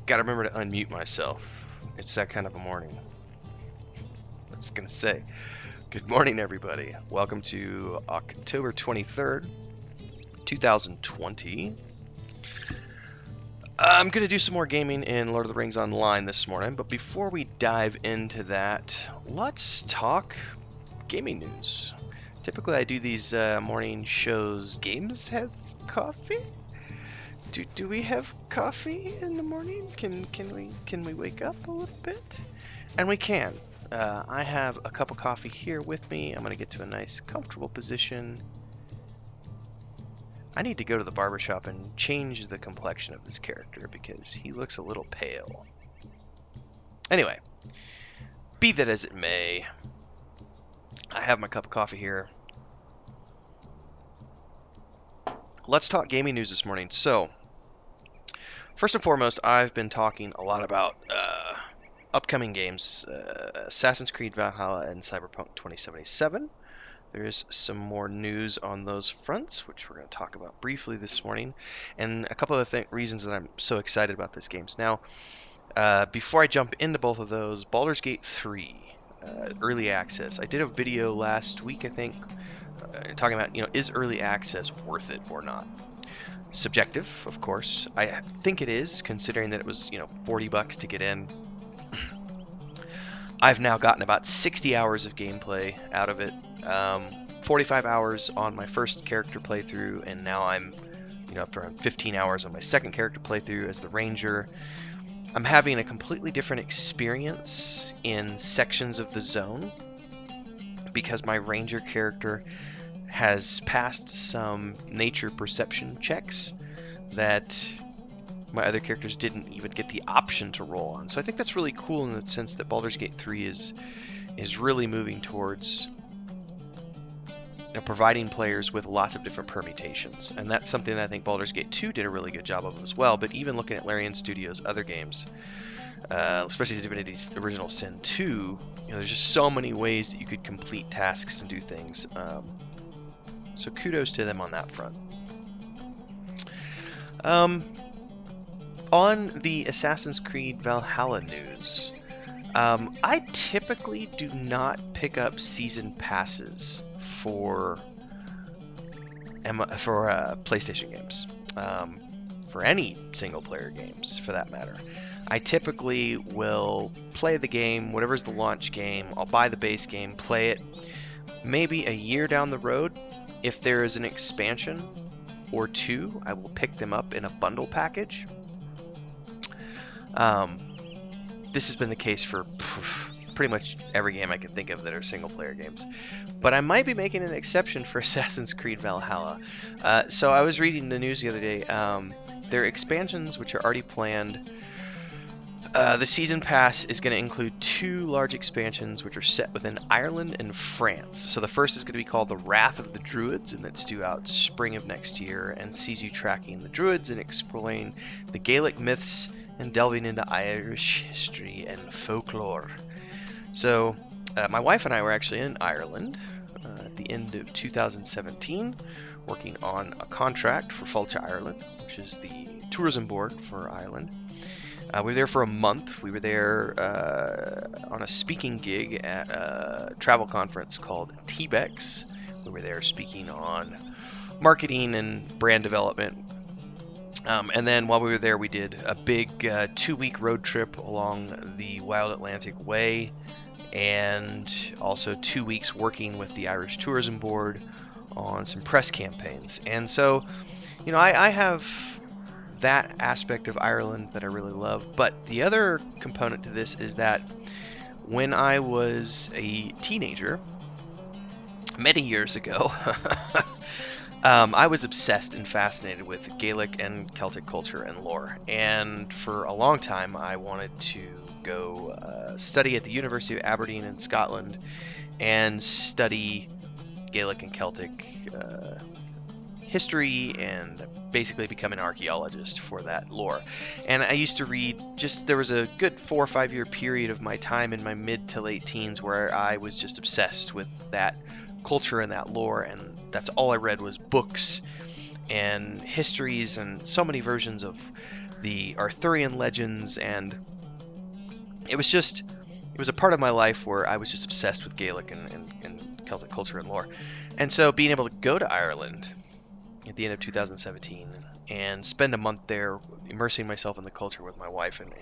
Gotta remember to unmute myself. It's that kind of a morning. I was gonna say, good morning, everybody. Welcome to October 23rd, 2020. I'm gonna do some more gaming in Lord of the Rings Online this morning, but before we dive into that, let's talk gaming news. Typically, I do these morning shows. Games have coffee? Do we have coffee in the morning? Can we wake up a little bit? And we can. I have a cup of coffee here with me. I'm gonna get to a nice, comfortable position. I need to go to the barbershop and change the complexion of this character because he looks a little pale. Anyway, be that as it may, I have my cup of coffee here. Let's talk gaming news this morning. So, first and foremost, I've been talking a lot about upcoming games, Assassin's Creed Valhalla and Cyberpunk 2077. There's some more news on those fronts, which we're going to talk about briefly this morning, and a couple of reasons that I'm so excited about these games. Now, before I jump into both of those, Baldur's Gate 3, early access. I did a video last week, I think, talking about, is early access worth it or not? Subjective, of course. I think it is, considering that it was, $40 to get in. I've now gotten about 60 hours of gameplay out of it. 45 hours on my first character playthrough, and now I'm, up to around 15 hours on my second character playthrough as the Ranger. I'm having a completely different experience in sections of the zone because my Ranger character has passed some nature perception checks that my other characters didn't even get the option to roll on. So I think that's really cool in the sense that Baldur's Gate 3 is really moving towards providing players with lots of different permutations. And that's something that I think Baldur's Gate 2 did a really good job of as well. But even looking at Larian Studios' other games, especially Divinity's Original Sin 2, there's just so many ways that you could complete tasks and do things. So kudos to them on that front. On the Assassin's Creed Valhalla news, I typically do not pick up season passes for PlayStation games, for any single-player games, for that matter. I typically will play the game, whatever's the launch game. I'll buy the base game, play it. Maybe a year down the road, if there is an expansion or two, I will pick them up in a bundle package. This has been the case for pretty much every game I can think of that are single-player games. But I might be making an exception for Assassin's Creed Valhalla. So I was reading the news the other day. There are expansions which are already planned. The Season Pass is going to include 2 large expansions which are set within Ireland and France. So the first is going to be called The Wrath of the Druids, and that's due out spring of next year, and sees you tracking the Druids and exploring the Gaelic myths and delving into Irish history and folklore. So my wife and I were actually in Ireland at the end of 2017, working on a contract for Fáilte Ireland, which is the tourism board for Ireland. We were there for a month. We were there on a speaking gig at a travel conference called TBEX. We were there speaking on marketing and brand development. And then while we were there, we did a big 2-week road trip along the Wild Atlantic Way, and also 2 weeks working with the Irish Tourism Board on some press campaigns. And so, I have that aspect of Ireland that I really love. But the other component to this is that when I was a teenager, many years ago, I was obsessed and fascinated with Gaelic and Celtic culture and lore. And for a long time, I wanted to go study at the University of Aberdeen in Scotland and study Gaelic and Celtic history and basically become an archaeologist for that lore. And I used to read, there was a good 4 or 5 year period of my time in my mid to late teens where I was just obsessed with that culture and that lore, and that's all I read was books and histories and so many versions of the Arthurian legends, and it was a part of my life where I was just obsessed with Gaelic and Celtic culture and lore. And so being able to go to Ireland at the end of 2017 and spend a month there immersing myself in the culture with my wife and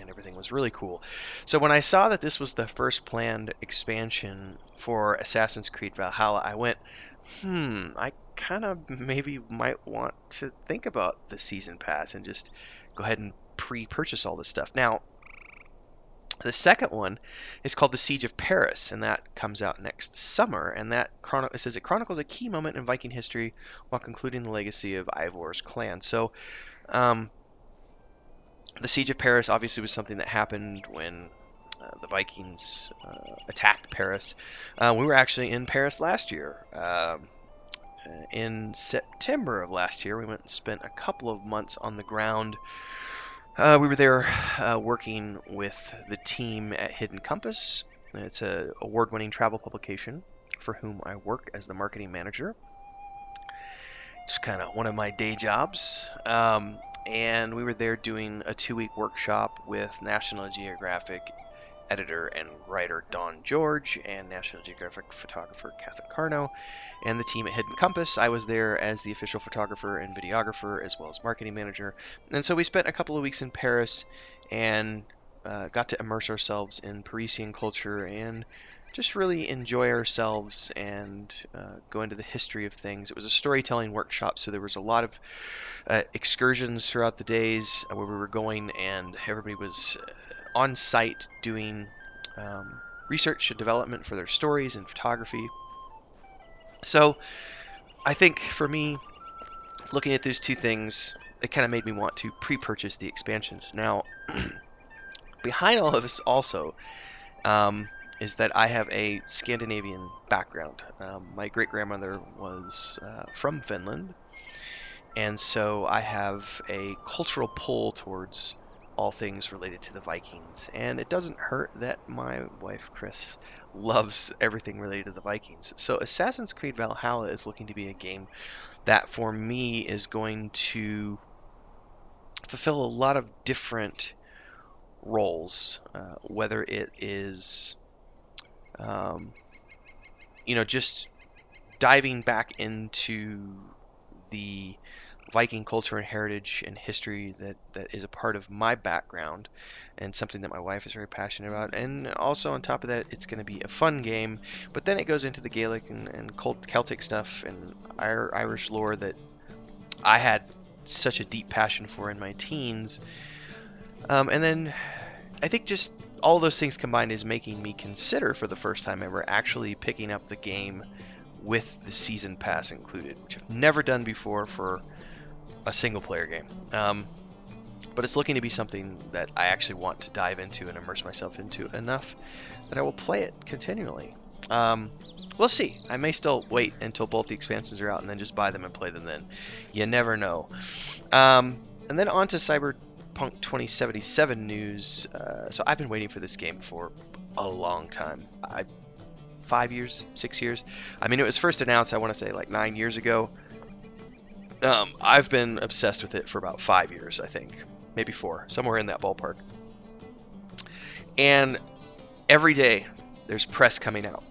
everything was really cool. So when I saw that this was the first planned expansion for Assassin's Creed Valhalla, I went, I kind of maybe might want to think about the season pass and just go ahead and pre-purchase all this stuff. Now, the second one is called The Siege of Paris, and that comes out next summer. And it says it chronicles a key moment in Viking history while concluding the legacy of Ivor's clan. So, the Siege of Paris obviously was something that happened when the Vikings attacked Paris. We were actually in Paris last year. In September of last year, we went and spent a couple of months on the ground. We were there working with the team at Hidden Compass. It's an award-winning travel publication for whom I work as the marketing manager. It's kind of one of my day jobs. And we were there doing a 2-week workshop with National Geographic editor and writer Don George and National Geographic photographer Catherine Carno and the team at Hidden Compass. I was there as the official photographer and videographer as well as marketing manager. And so we spent a couple of weeks in Paris and got to immerse ourselves in Parisian culture and just really enjoy ourselves and go into the history of things. It was a storytelling workshop, so there was a lot of excursions throughout the days where we were going, and everybody was on site doing research and development for their stories and photography. So I think for me, looking at those two things, it kind of made me want to pre-purchase the expansions. Now, behind all of this also is that I have a Scandinavian background. My great-grandmother was from Finland, and so I have a cultural pull towards all things related to the Vikings. And it doesn't hurt that my wife, Chris, loves everything related to the Vikings. So Assassin's Creed Valhalla is looking to be a game that, for me, is going to fulfill a lot of different roles, whether it is just diving back into the Viking culture and heritage and history that is a part of my background and something that my wife is very passionate about. And also on top of that, it's going to be a fun game, but then it goes into the Gaelic and Celtic stuff and Irish lore that I had such a deep passion for in my teens. And then I think just all those things combined is making me consider for the first time ever actually picking up the game with the season pass included, which I've never done before for a single player game. But it's looking to be something that I actually want to dive into and immerse myself into enough that I will play it continually. We'll see. I may still wait until both the expansions are out and then just buy them and play them then. You never know. And then on to Cyberpunk 2077 news. So I've been waiting for this game for a long time. 5 years, 6 years. I mean, it was first announced, I want to say, like 9 years ago. I've been obsessed with it for about 5 years, I think. Maybe 4, somewhere in that ballpark. And every day there's press coming out.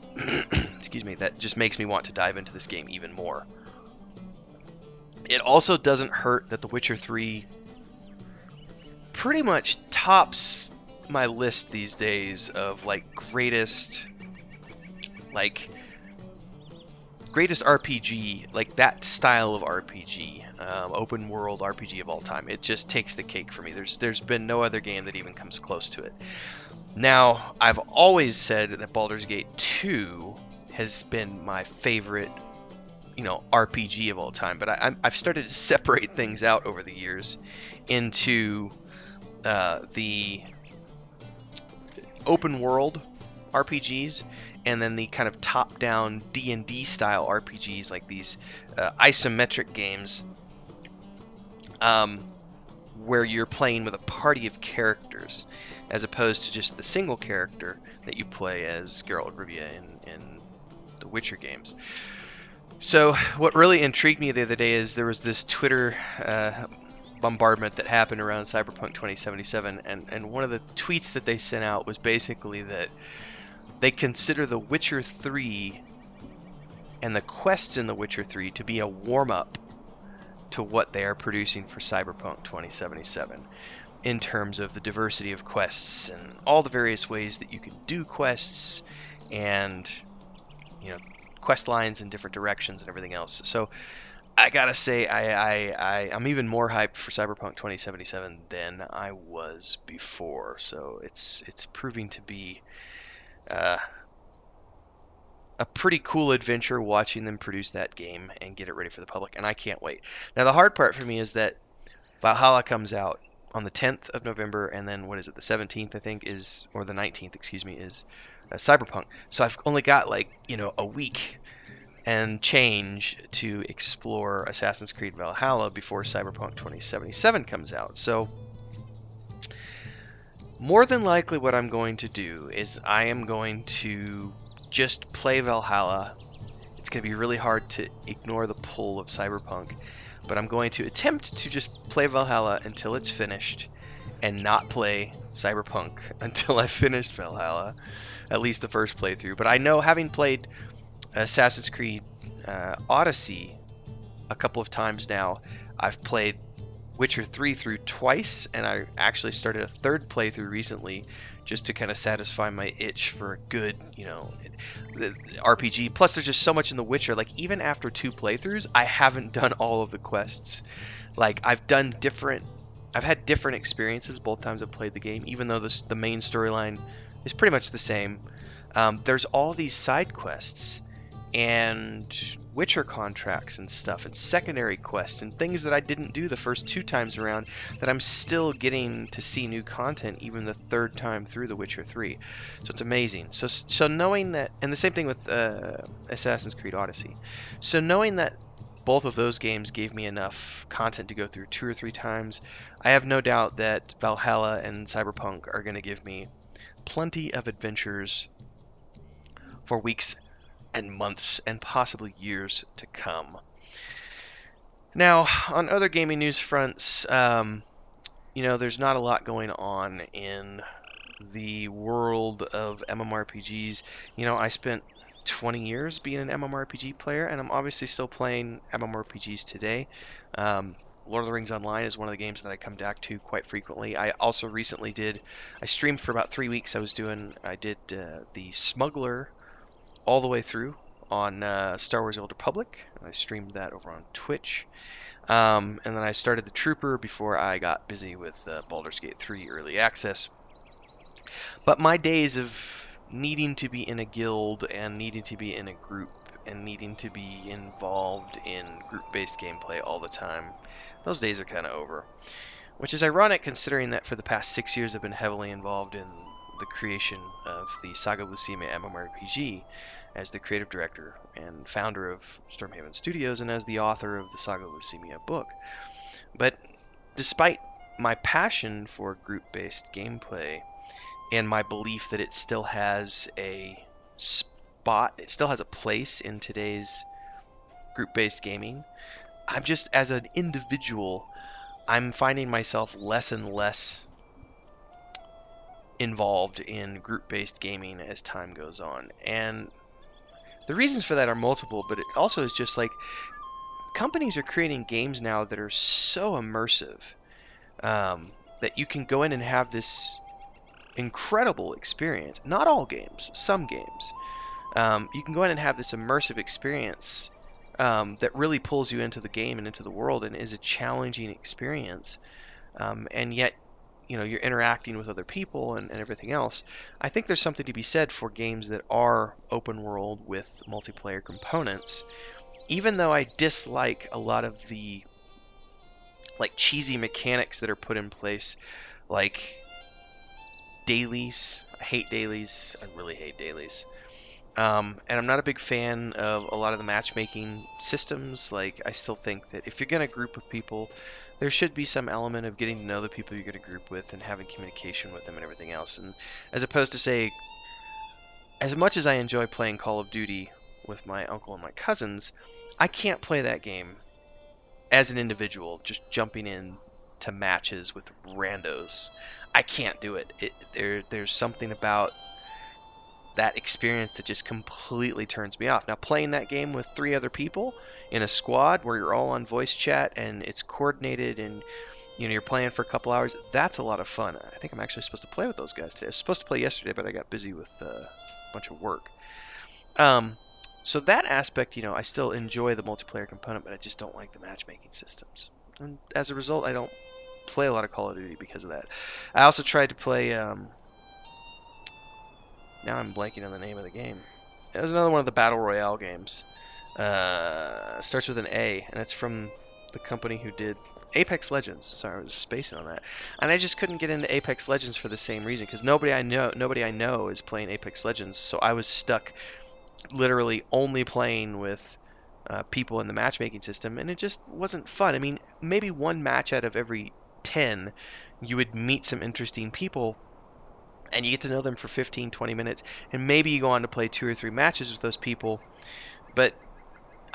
Excuse me, that just makes me want to dive into this game even more. It also doesn't hurt that The Witcher 3 pretty much tops my list these days of greatest RPG, like that style of RPG, open world RPG of all time. It just takes the cake for me. There's been no other game that even comes close to it. Now, I've always said that Baldur's Gate 2 has been my favorite, RPG of all time, but I've started to separate things out over the years into the open world RPGs and then the kind of top-down D&D style RPGs, like these isometric games where you're playing with a party of characters as opposed to just the single character that you play as Geralt of Rivia in the Witcher games. So what really intrigued me the other day is there was this Twitter bombardment that happened around Cyberpunk 2077, and one of the tweets that they sent out was basically that they consider The Witcher 3 and the quests in The Witcher 3 to be a warm-up to what they are producing for Cyberpunk 2077 in terms of the diversity of quests and all the various ways that you can do quests and, you know, quest lines in different directions and everything else. So I gotta say, I'm even more hyped for Cyberpunk 2077 than I was before. So it's proving to be uh, a pretty cool adventure watching them produce that game and get it ready for the public, and I can't wait. Now the hard part for me is that Valhalla comes out on the 10th of November, and then what is it, the 17th I think is, or the 19th, excuse me, is Cyberpunk. So I've only got like, you know, a week and change to explore Assassin's Creed Valhalla before Cyberpunk 2077 comes out. So more than likely what I'm going to do is I am going to just play Valhalla. It's going to be really hard to ignore the pull of Cyberpunk, but I'm going to attempt to just play Valhalla until it's finished and not play Cyberpunk until I finished Valhalla, at least the first playthrough. But I know, having played Assassin's Creed Odyssey a couple of times now, I've played Witcher 3 through twice, and I actually started a third playthrough recently just to kind of satisfy my itch for a good, you know, RPG. Plus, there's just so much in The Witcher. Like, even after 2 playthroughs, I haven't done all of the quests. Like, I've had different experiences both times I've played the game, even though the main storyline is pretty much the same. There's all these side quests and Witcher contracts and stuff and secondary quests and things that I didn't do the first 2 times around that I'm still getting to see new content even the third time through The Witcher 3. So it's amazing. So knowing that, and the same thing with Assassin's Creed Odyssey. So knowing that both of those games gave me enough content to go through 2 or 3 times, I have no doubt that Valhalla and Cyberpunk are going to give me plenty of adventures for weeks and months and possibly years to come. Now, on other gaming news fronts, you know, there's not a lot going on in the world of MMORPGs. You know, I spent 20 years being an MMORPG player, and I'm obviously still playing MMORPGs today. Lord of the Rings Online is one of the games that I come back to quite frequently. I also recently I streamed for about 3 weeks. I did the Smuggler all the way through on Star Wars: The Old Republic. I streamed that over on Twitch. And then I started the Trooper before I got busy with Baldur's Gate 3 Early Access. But my days of needing to be in a guild and needing to be in a group and needing to be involved in group-based gameplay all the time, those days are kind of over. Which is ironic considering that for the past 6 years I've been heavily involved in the creation of the Saga of Lucimia MMORPG as the creative director and founder of Stormhaven Studios and as the author of the Saga of Lucimia book. But despite my passion for group-based gameplay and my belief that it still has a place in today's group-based gaming, I'm just, as an individual, I'm finding myself less and less involved in group-based gaming as time goes on. And the reasons for that are multiple, but it also is just like companies are creating games now that are so immersive that you can go in and have this incredible experience. Not all games, some games. You can go in and have this immersive experience that really pulls you into the game and into the world and is a challenging experience. And yet, you know, you're interacting with other people and everything else. I think there's something to be said for games that are open world with multiplayer components, even though I dislike a lot of the like cheesy mechanics that are put in place, like dailies. I hate dailies. I really hate dailies. And I'm not a big fan of a lot of the matchmaking systems. Like, I still think that if you're going to group with people, there should be some element of getting to know the people you're going to group with and having communication with them and everything else. And as opposed to, say, as much as I enjoy playing Call of Duty with my uncle and my cousins, I can't play that game as an individual, just jumping in to matches with randos. I can't do it. There's something about that experience that just completely turns me off. Now, playing that game with 3 other people in a squad where you're all on voice chat and it's coordinated and you're playing for a couple hours, that's a lot of fun. I think I'm actually supposed to play with those guys today. I was supposed to play yesterday, but I got busy with a bunch of work. So that aspect, I still enjoy the multiplayer component, but I just don't like the matchmaking systems. And as a result, I don't play a lot of Call of Duty because of that. I also tried to play, now I'm blanking on the name of the game. It was another one of the Battle Royale games. Starts with an A, and it's from the company who did Apex Legends. Sorry, I was spacing on that. And I just couldn't get into Apex Legends for the same reason, because nobody I know is playing Apex Legends, so I was stuck literally only playing with people in the matchmaking system, and it just wasn't fun. I mean, maybe one match out of every 10, you would meet some interesting people, and you get to know them for 15, 20 minutes, and maybe you go on to play 2 or 3 matches with those people, but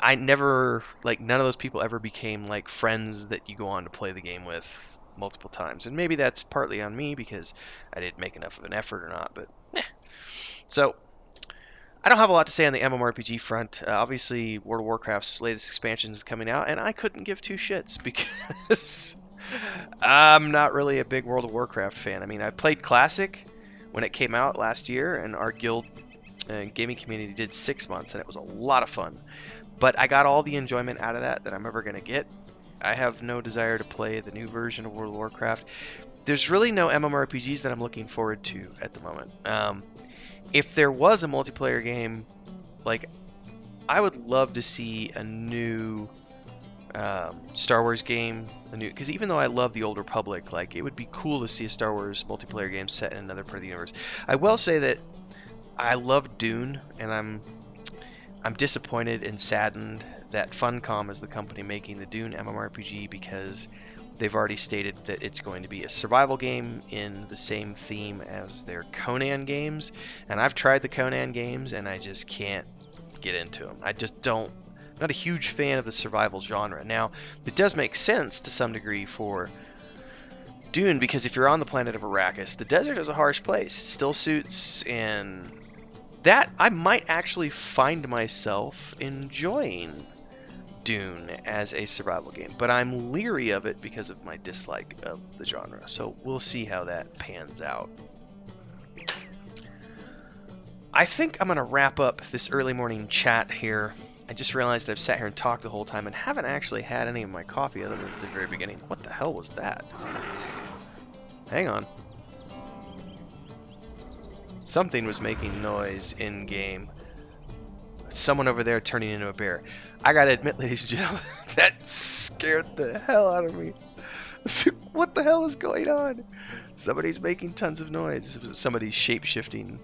I never, none of those people ever became, friends that you go on to play the game with multiple times. And maybe that's partly on me because I didn't make enough of an effort or not, but So, I don't have a lot to say on the MMORPG front. Obviously, World of Warcraft's latest expansion is coming out, and I couldn't give 2 shits because I'm not really a big World of Warcraft fan. I mean, I played Classic when it came out last year, and our guild gaming community did 6 months, and it was a lot of fun. But I got all the enjoyment out of that I'm ever going to get. I have no desire to play the new version of World of Warcraft. There's really no MMORPGs that I'm looking forward to at the moment. If there was a multiplayer game, I would love to see a new Star Wars game, because even though I love the Old Republic, it would be cool to see a Star Wars multiplayer game set in another part of the universe. I will say that I love Dune, and I'm disappointed and saddened that Funcom is the company making the Dune MMORPG, because they've already stated that it's going to be a survival game in the same theme as their Conan games. And I've tried the Conan games, and I just can't get into them. I just don't. I'm not a huge fan of the survival genre. Now, it does make sense to some degree for Dune, because if you're on the planet of Arrakis, the desert is a harsh place. Still suits, and that I might actually find myself enjoying Dune as a survival game, but I'm leery of it because of my dislike of the genre. So we'll see how that pans out. I think I'm going to wrap up this early morning chat here. I just realized I've sat here and talked the whole time and haven't actually had any of my coffee other than at the very beginning. What the hell was that? Hang on. Something was making noise in-game. Someone over there turning into a bear. I gotta admit, ladies and gentlemen, that scared the hell out of me. What the hell is going on? Somebody's making tons of noise. Somebody's shape-shifting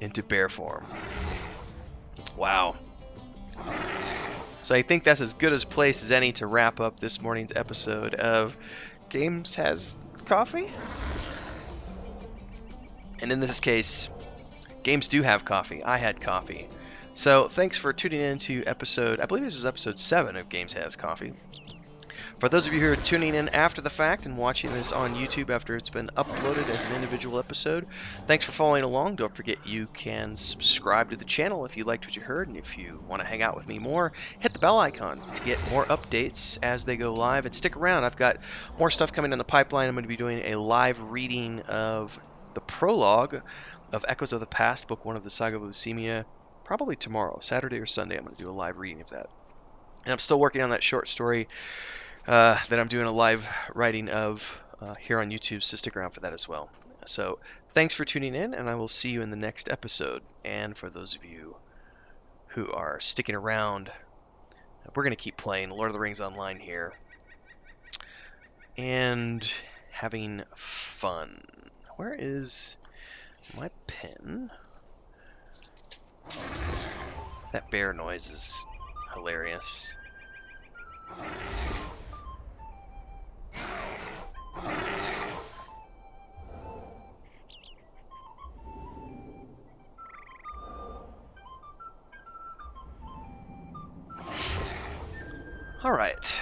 into bear form. Wow. So I think that's as good a place as any to wrap up this morning's episode of Games Has Coffee? And in this case, games do have coffee. I had coffee. So thanks for tuning in to episode, I believe this is episode 7 of Games Has Coffee. For those of you who are tuning in after the fact and watching this on YouTube after it's been uploaded as an individual episode, thanks for following along. Don't forget you can subscribe to the channel if you liked what you heard, and if you want to hang out with me more, hit the bell icon to get more updates as they go live. And stick around, I've got more stuff coming in the pipeline. I'm going to be doing a live reading of the prologue of Echoes of the Past, Book 1 of the Saga of Leucemia, probably tomorrow, Saturday or Sunday. I'm going to do a live reading of that. And I'm still working on that short story that I'm doing a live writing of here on YouTube, so stick around for that as well. So thanks for tuning in, and I will see you in the next episode. And for those of you who are sticking around, we're going to keep playing Lord of the Rings Online here and having fun. Where is my pen? That bear noise is hilarious. All right.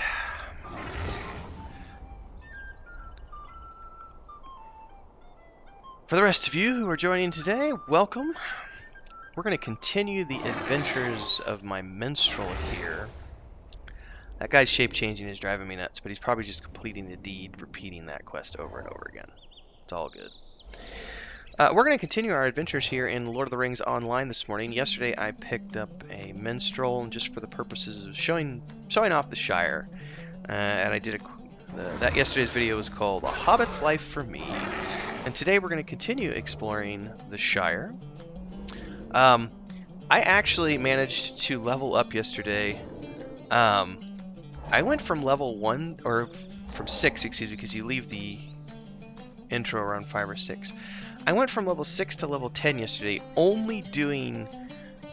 For the rest of you who are joining today, welcome. We're going to continue the adventures of my minstrel here. That guy's shape-changing is driving me nuts, but he's probably just completing the deed, repeating that quest over and over again. It's all good. We're going to continue our adventures here in Lord of the Rings Online this morning. Yesterday I picked up a minstrel just for the purposes of showing off the Shire. And I did that yesterday's video was called A Hobbit's Life for Me. And today we're going to continue exploring the Shire. I actually managed to level up yesterday. I went from level 1, or from 6, excuse me, because you leave the intro around 5 or 6. I went from level 6 to level 10 yesterday, only doing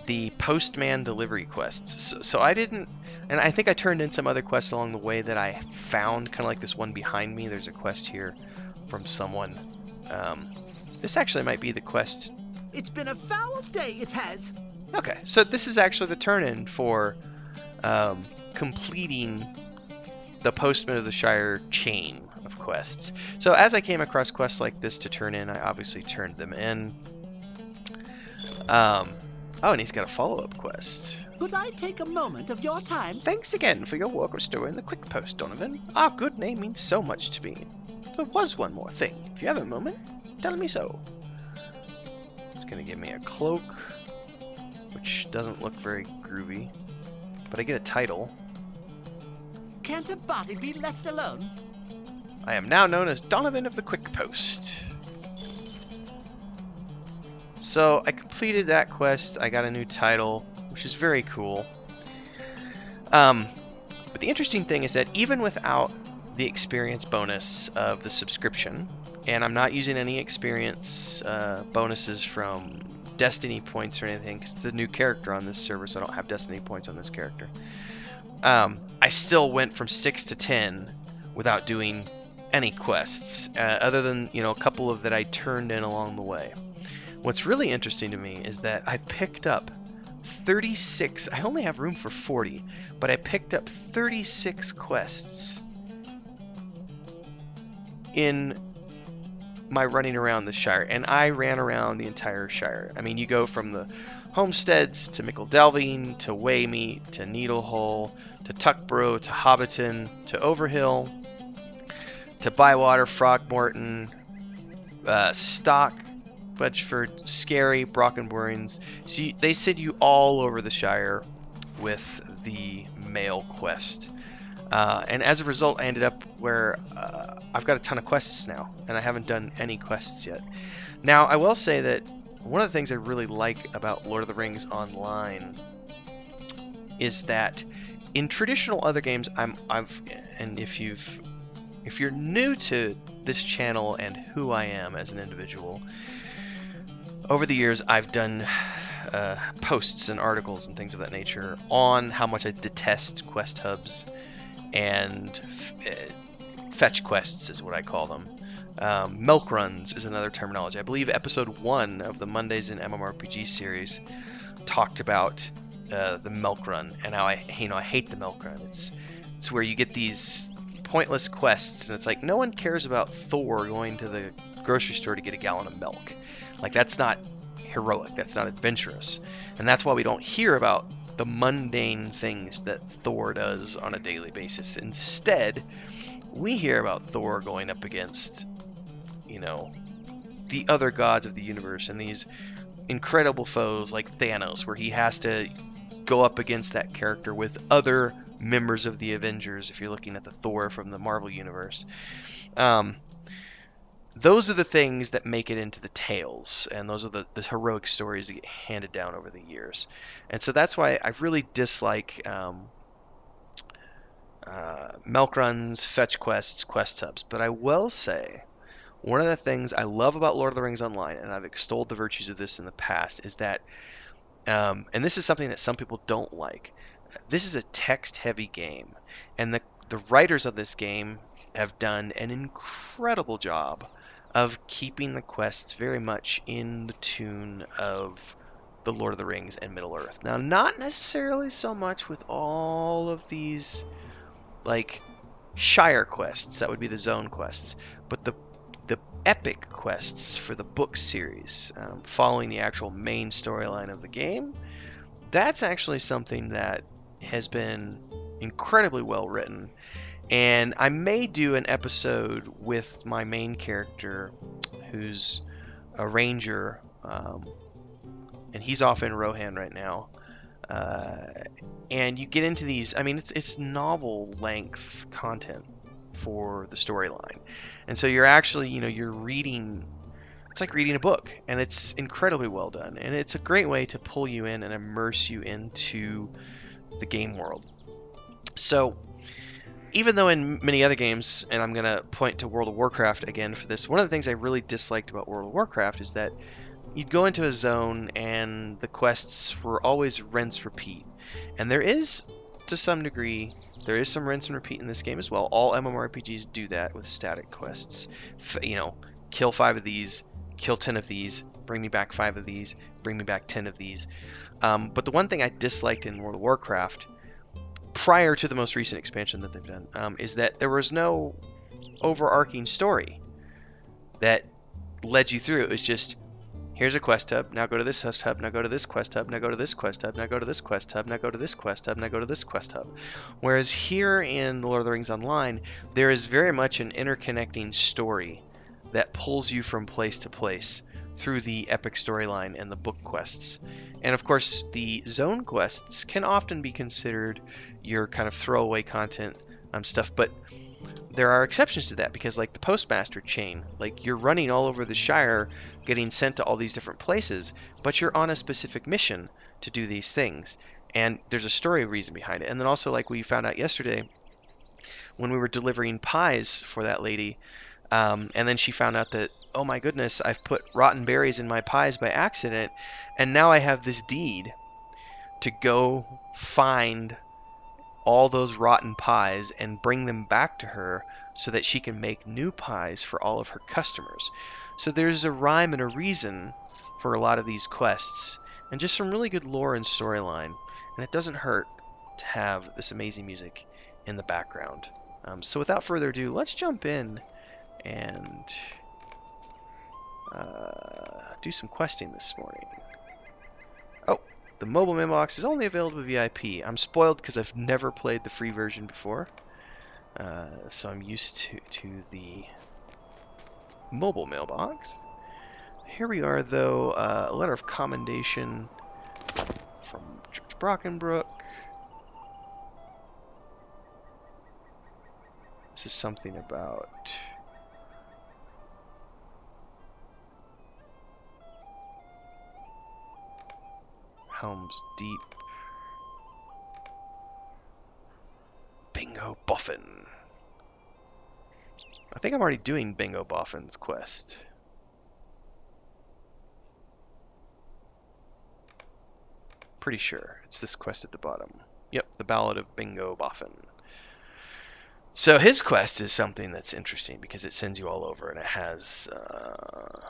the postman delivery quests. So I didn't, and I think I turned in some other quests along the way that I found, kind of like this one behind me. There's a quest here from someone. This actually might be the quest. It's been a foul day, it has. Okay, so this is actually the turn-in for completing the Postman of the Shire chain of quests. So as I came across quests like this to turn in, I obviously turned them in. Oh, and he's got a follow-up quest. Could I take a moment of your time? Thanks again for your work restoring the Quick Post, Donovan. Our good name means so much to me. There was one more thing. If you have a moment, tell me so. It's going to give me a cloak, which doesn't look very groovy, but I get a title. Can't a body be left alone? I am now known as Donovan of the Quick Post. So I completed that quest. I got a new title, which is very cool. But the interesting thing is that even without the experience bonus of the subscription, and I'm not using any experience bonuses from Destiny points or anything, because it's the new character on this server, so I don't have Destiny points on this character. I still went from 6 to 10 without doing any quests, other than, a couple of that I turned in along the way. What's really interesting to me is that I picked up 36, I only have room for 40, but I picked up 36 quests in my running around the Shire, and I ran around the entire Shire. I mean, you go from the homesteads to Mickle Delving, to Waymeet, to Needlehole, to Tuckborough, to Hobbiton, to Overhill, to Bywater, Frogmorton, Stock, Budgeford, Scary, Brockenborns. So they send you all over the Shire with the mail quest. And as a result, I ended up where I've got a ton of quests now, and I haven't done any quests yet. Now, I will say that one of the things I really like about Lord of the Rings Online is that in traditional other games, and if you're new to this channel and who I am as an individual, over the years I've done posts and articles and things of that nature on how much I detest quest hubs and fetch quests is what I call them. Milk runs is another terminology. I believe episode 1 of the Mondays in MMORPG series talked about the milk run and how I hate the milk run. It's where you get these pointless quests and it's like no one cares about Thor going to the grocery store to get a gallon of milk. Like, that's not heroic, that's not adventurous, and that's why we don't hear about the mundane things that Thor does on a daily basis. Instead, we hear about Thor going up against, the other gods of the universe and these incredible foes like Thanos, where he has to go up against that character with other members of the Avengers, if you're looking at the Thor from the Marvel Universe. Those are the things that make it into the tales, and those are the heroic stories that get handed down over the years. And so that's why I really dislike milk runs, fetch quests, quest hubs. But I will say, one of the things I love about Lord of the Rings Online, and I've extolled the virtues of this in the past, is that, and this is something that some people don't like, this is a text-heavy game, and the writers of this game have done an incredible job of keeping the quests very much in the tune of the Lord of the Rings and Middle-earth. Now, not necessarily so much with all of these, like, Shire quests, that would be the zone quests, but the epic quests for the book series, following the actual main storyline of the game. That's actually something that has been incredibly well written. And I may do an episode with my main character, who's a ranger, and he's off in Rohan right now. Uh, and you get into these. I mean, it's novel length content for the storyline, and so you're actually, you're reading. It's like reading a book, and it's incredibly well done, and it's a great way to pull you in and immerse you into the game world. So even though in many other games, and I'm going to point to World of Warcraft again for this, one of the things I really disliked about World of Warcraft is that you'd go into a zone and the quests were always rinse repeat. And there is, to some degree, there is some rinse and repeat in this game as well. All MMORPGs do that with static quests. Kill 5 of these, kill 10 of these, bring me back 5 of these, bring me back 10 of these. But the one thing I disliked in World of Warcraft, prior to the most recent expansion that they've done, is that there was no overarching story that led you through. It was just, here's a quest hub, now go to this quest hub, now go to this quest hub, now go to this quest hub, now go to this quest hub, now go to this quest hub, now go to this quest hub. Whereas here in The Lord of the Rings Online, there is very much an interconnecting story that pulls you from place to place through the epic storyline and the book quests. And of course, the zone quests can often be considered your kind of throwaway content stuff, but there are exceptions to that, because like the postmaster chain, like you're running all over the Shire getting sent to all these different places, but you're on a specific mission to do these things, and there's a story reason behind it. And then also, like we found out yesterday when we were delivering pies for that lady, and then she found out that, oh my goodness, I've put rotten berries in my pies by accident, and now I have this deed to go find all those rotten pies and bring them back to her so that she can make new pies for all of her customers. So there's a rhyme and a reason for a lot of these quests, and just some really good lore and storyline. And it doesn't hurt to have this amazing music in the background. So without further ado, let's jump in and do some questing this morning. Oh, the mobile mailbox is only available to VIP. I'm spoiled because I've never played the free version before. So I'm used to the mobile mailbox. Here we are, though, a letter of commendation from George Brockenbrook. This is something about Helm's Deep. Bingo Boffin. I think I'm already doing Bingo Boffin's quest. Pretty sure it's this quest at the bottom. Yep, the Ballad of Bingo Boffin. So his quest is something that's interesting because it sends you all over, and it has a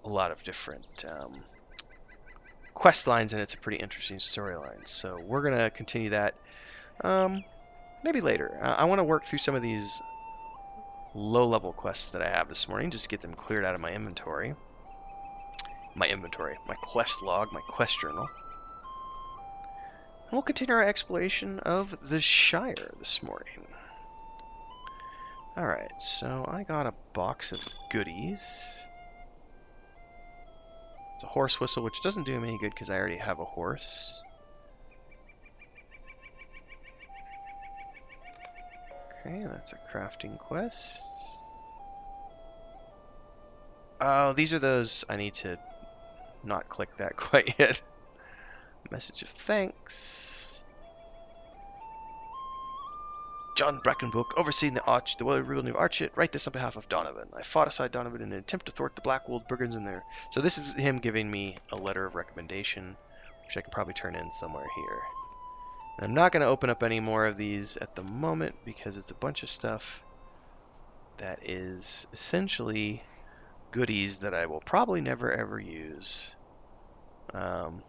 lot of different quest lines, and it's a pretty interesting storyline. So we're gonna continue that maybe later. I want to work through some of these low-level quests that I have this morning, just to get them cleared out of my inventory. My quest log, my quest journal. And we'll continue our exploration of the Shire this morning. Alright, so I got a box of goodies. It's a horse whistle, which doesn't do me any good because I already have a horse. Okay, that's a crafting quest. Oh, these are those. I need to not click that quite yet. Message of thanks. John Brackenbrook, overseeing the ruling of Archit, write this on behalf of Donovan. I fought aside Donovan in an attempt to thwart the Blackwold brigands in there. So this is him giving me a letter of recommendation, which I can probably turn in somewhere here. And I'm not going to open up any more of these at the moment because it's a bunch of stuff that is essentially goodies that I will probably never ever use. Alright.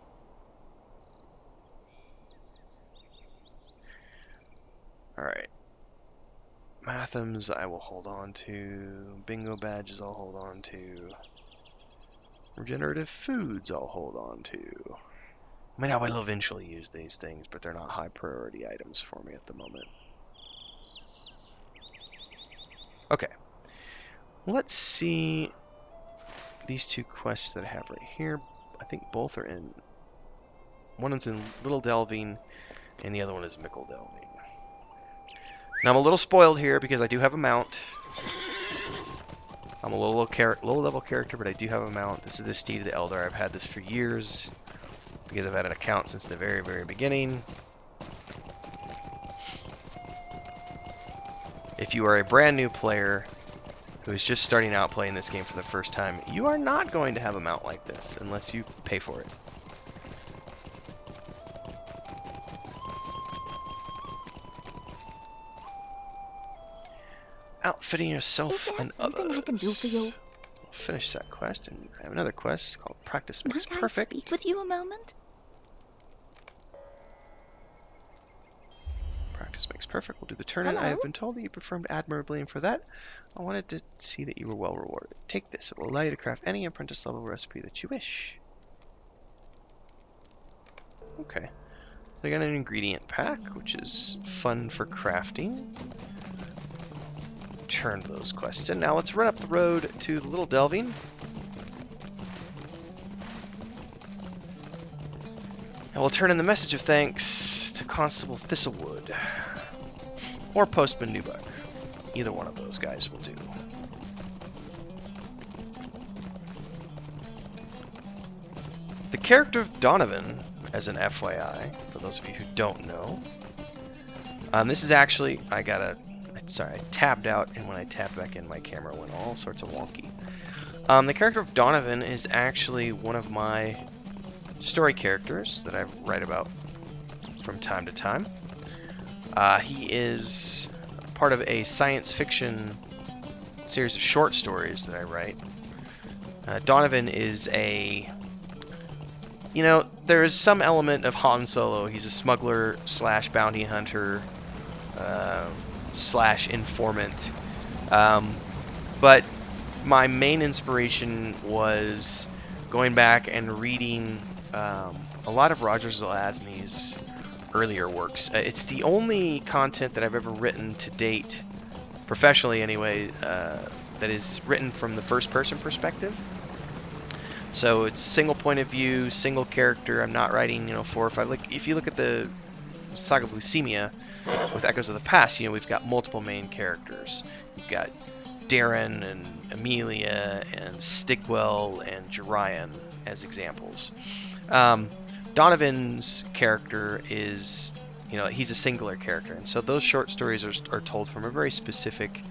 Mathams I will hold on to. Bingo badges I'll hold on to. Regenerative foods I'll hold on to. I mean, I will eventually use these things, but they're not high priority items for me at the moment. Okay. Let's see these two quests that I have right here. I think both are in... One is in Little Delving, and the other one is Mickle Delving. Now, I'm a little spoiled here because I do have a mount. I'm a low-level character, but I do have a mount. This is the Steed of the Elder. I've had this for years because I've had an account since the very, very beginning. If you are a brand new player who is just starting out playing this game for the first time, you are not going to have a mount like this unless you pay for it. Outfitting yourself and others. I can do for you? We'll finish that quest, and I have another quest called Practice Makes Might I Perfect. speak with you a moment? Practice makes perfect. We'll do the turn in. I Hello? have been told that you performed admirably, and for that, I wanted to see that you were well rewarded. Take this. It will allow you to craft any apprentice-level recipe that you wish. Okay. I got an ingredient pack, which is fun for crafting. Turned those quests in. Now let's run up the road to the Little Delving. And we'll turn in the message of thanks to Constable Thistlewood. Or Postman Newbuck. Either one of those guys will do. The character of Donovan, as an FYI, for those of you who don't know, this is actually, I tabbed out, and when I tabbed back in, my camera went all sorts of wonky. The character of Donovan is actually one of my story characters that I write about from time to time. He is part of a science fiction series of short stories that I write. Donovan is there is some element of Han Solo. He's a smuggler slash bounty hunter slash informant. But my main inspiration was going back and reading a lot of Roger Zelazny's earlier works. It's the only content that I've ever written to date, professionally anyway, that is written from the first-person perspective. So it's single point of view, single character. I'm not writing, 4 or 5. Like if you look at the Saga of Leucemia with Echoes of the Past, we've got multiple main characters. You've got Darren and Amelia and Stigwell and Jorian as examples. Donovan's character is, he's a singular character, and so those short stories are told from a very specific